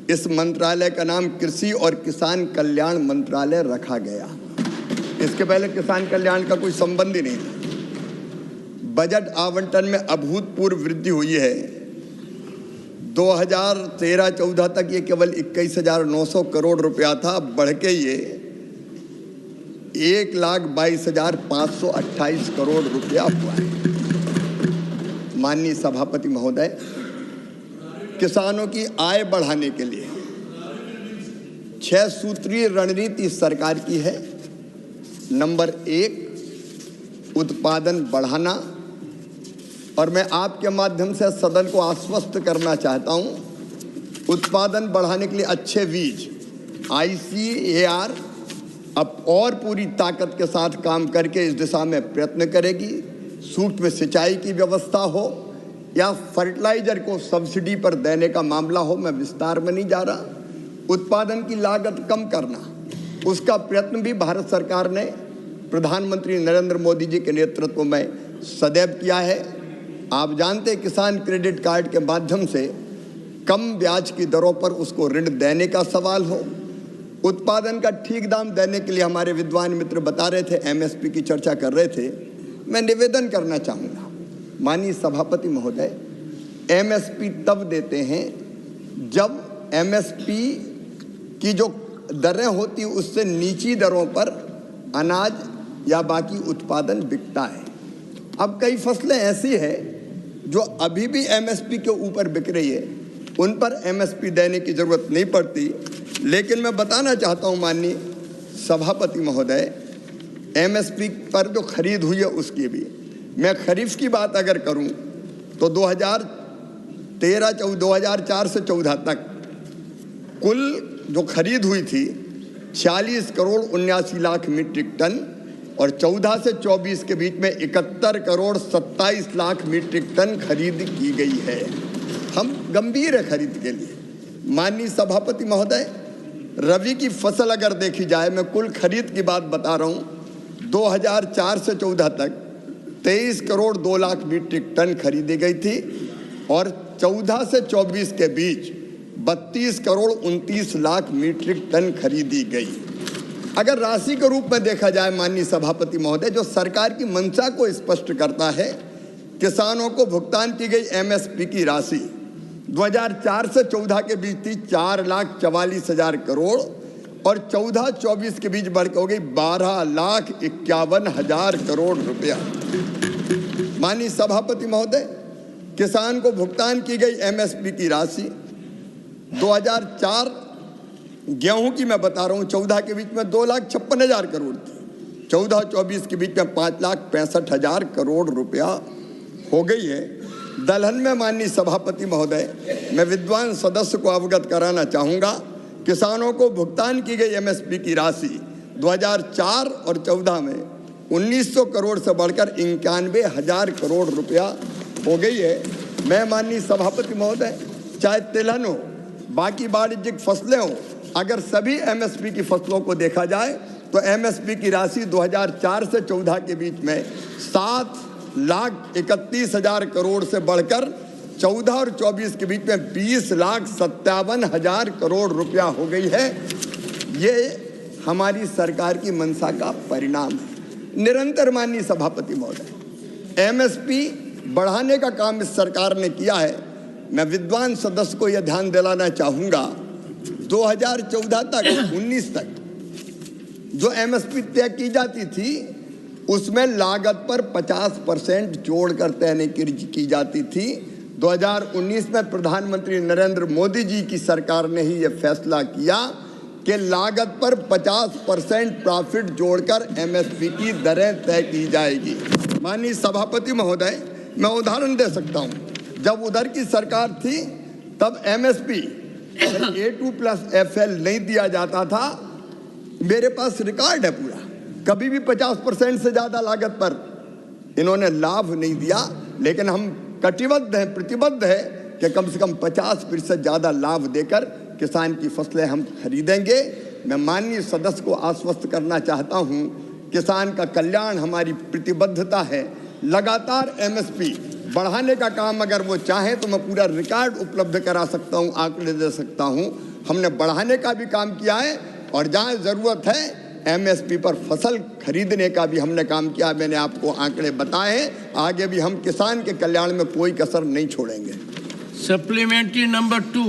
इस मंत्रालय का नाम कृषि और किसान कल्याण मंत्रालय रखा गया। इसके पहले किसान कल्याण का कोई संबंध ही नहीं था। बजट आवंटन में अभूतपूर्व वृद्धि हुई है। 2013-14 तक ये केवल 21,900 करोड़ रुपया था, बढ़ के ये 1,22,528 करोड़ रुपया हुआ है। माननीय सभापति महोदय, किसानों की आय बढ़ाने के लिए 6 सूत्रीय रणनीति सरकार की है। नंबर 1, उत्पादन बढ़ाना, और मैं आपके माध्यम से सदन को आश्वस्त करना चाहता हूं, उत्पादन बढ़ाने के लिए अच्छे बीज ICAR अब और पूरी ताकत के साथ काम करके इस दिशा में प्रयत्न करेगी। सूक्ष्म सिंचाई की व्यवस्था हो या फर्टिलाइजर को सब्सिडी पर देने का मामला हो, मैं विस्तार में नहीं जा रहा। उत्पादन की लागत कम करना, उसका प्रयत्न भी भारत सरकार ने प्रधानमंत्री नरेंद्र मोदी जी के नेतृत्व में सदैव किया है। आप जानते हैं, किसान क्रेडिट कार्ड के माध्यम से कम ब्याज की दरों पर उसको ऋण देने का सवाल हो। उत्पादन का ठीक दाम देने के लिए हमारे विद्वान मित्र बता रहे थे, MSP की चर्चा कर रहे थे। मैं निवेदन करना चाहूँगा माननीय सभापति महोदय, MSP तब देते हैं जब MSP की जो दरें होती उससे नीची दरों पर अनाज या बाकी उत्पादन बिकता है। अब कई फसलें ऐसी है जो अभी भी MSP के ऊपर बिक रही है, उन पर MSP देने की जरूरत नहीं पड़ती। लेकिन मैं बताना चाहता हूं माननीय सभापति महोदय, MSP पर जो खरीद हुई है उसकी भी, मैं खरीफ की बात अगर करूं तो 2004 से 14 तक कुल जो खरीद हुई थी 46 करोड़ 79 लाख मीट्रिक टन, और 14 से 24 के बीच में 71 करोड़ 27 लाख मीट्रिक टन खरीद की गई है। हम गंभीर है खरीद के लिए। माननीय सभापति महोदय, रबी की फसल अगर देखी जाए, मैं कुल खरीद की बात बता रहा हूँ, 2004 से 14 तक 23 करोड़ 2 लाख मीट्रिक टन खरीदी गई थी, और 14 से 24 के बीच 32 करोड़ 29 लाख मीट्रिक टन खरीदी गई। अगर राशि के रूप में देखा जाए माननीय सभापति महोदय, जो सरकार की मंशा को स्पष्ट करता है, किसानों को भुगतान की गई MSP की राशि 2004 से 14 के बीच थी 4,44,000 करोड़, और 14-24 के बीच बढ़ के हो गई 12,51,000 करोड़ रुपया। माननीय सभापति महोदय, किसान को भुगतान की गई MSP की राशि 2004 गेहूं की मैं बता रहा हूं, 14 के बीच में 2,56,000 करोड़ थी, 14-24 के बीच में 5,65,000 करोड़ रुपया हो गई है। दलहन में माननीय सभापति महोदय, मैं विद्वान सदस्य को अवगत कराना चाहूँगा, किसानों को भुगतान की गई MSP की राशि 2004 और 14 में 1,900 करोड़ से बढ़कर 91,000 करोड़ रुपया हो गई है। मैं माननीय सभापति महोदय, चाहे तिलहन हो, बाकी वाणिज्यिक फसलें हो, अगर सभी MSP की फसलों को देखा जाए तो MSP की राशि 2004 से 14 के बीच में 7,31,000 करोड़ से बढ़कर 14 और 24 के बीच में 20,57,000 करोड़ रुपया हो गई है। ये हमारी सरकार की मंशा का परिणाम है। निरंतर माननीय सभापति महोदय, MSP बढ़ाने का काम इस सरकार ने किया है। मैं विद्वान सदस्य को यह ध्यान दिलाना चाहूँगा, 2014 तक 19 तक जो MSP तय की जाती थी उसमें लागत पर 50% जोड़कर तय की जाती थी। 2019 में प्रधानमंत्री नरेंद्र मोदी जी की सरकार ने ही यह फैसला किया कि लागत पर 50% प्रॉफिट जोड़कर MSP की दरें तय की जाएगी। माननीय सभापति महोदय, मैं उदाहरण दे सकता हूं, जब उधर की सरकार थी तब MSP A2+FL नहीं दिया जाता था। मेरे पास रिकॉर्ड है पूरा, कभी भी 50% से ज़्यादा लागत पर इन्होंने लाभ नहीं दिया। लेकिन हम कटिबद्ध हैं, प्रतिबद्ध है कि कम से कम 50% ज़्यादा लाभ देकर किसान की फसलें हम खरीदेंगे। मैं माननीय सदस्य को आश्वस्त करना चाहता हूं, किसान का कल्याण हमारी प्रतिबद्धता है। लगातार MSP बढ़ाने का काम अगर वो चाहे तो मैं पूरा रिकॉर्ड उपलब्ध करा सकता हूँ, आंकड़े दे सकता हूँ। हमने बढ़ाने का भी काम किया है और जहाँ ज़रूरत है एमएसपी पर फसल खरीदने का भी हमने काम किया। मैंने आपको आंकड़े बताए हैं। आगे भी हम किसान के कल्याण में कोई कसर नहीं छोड़ेंगे। Supplementary number 2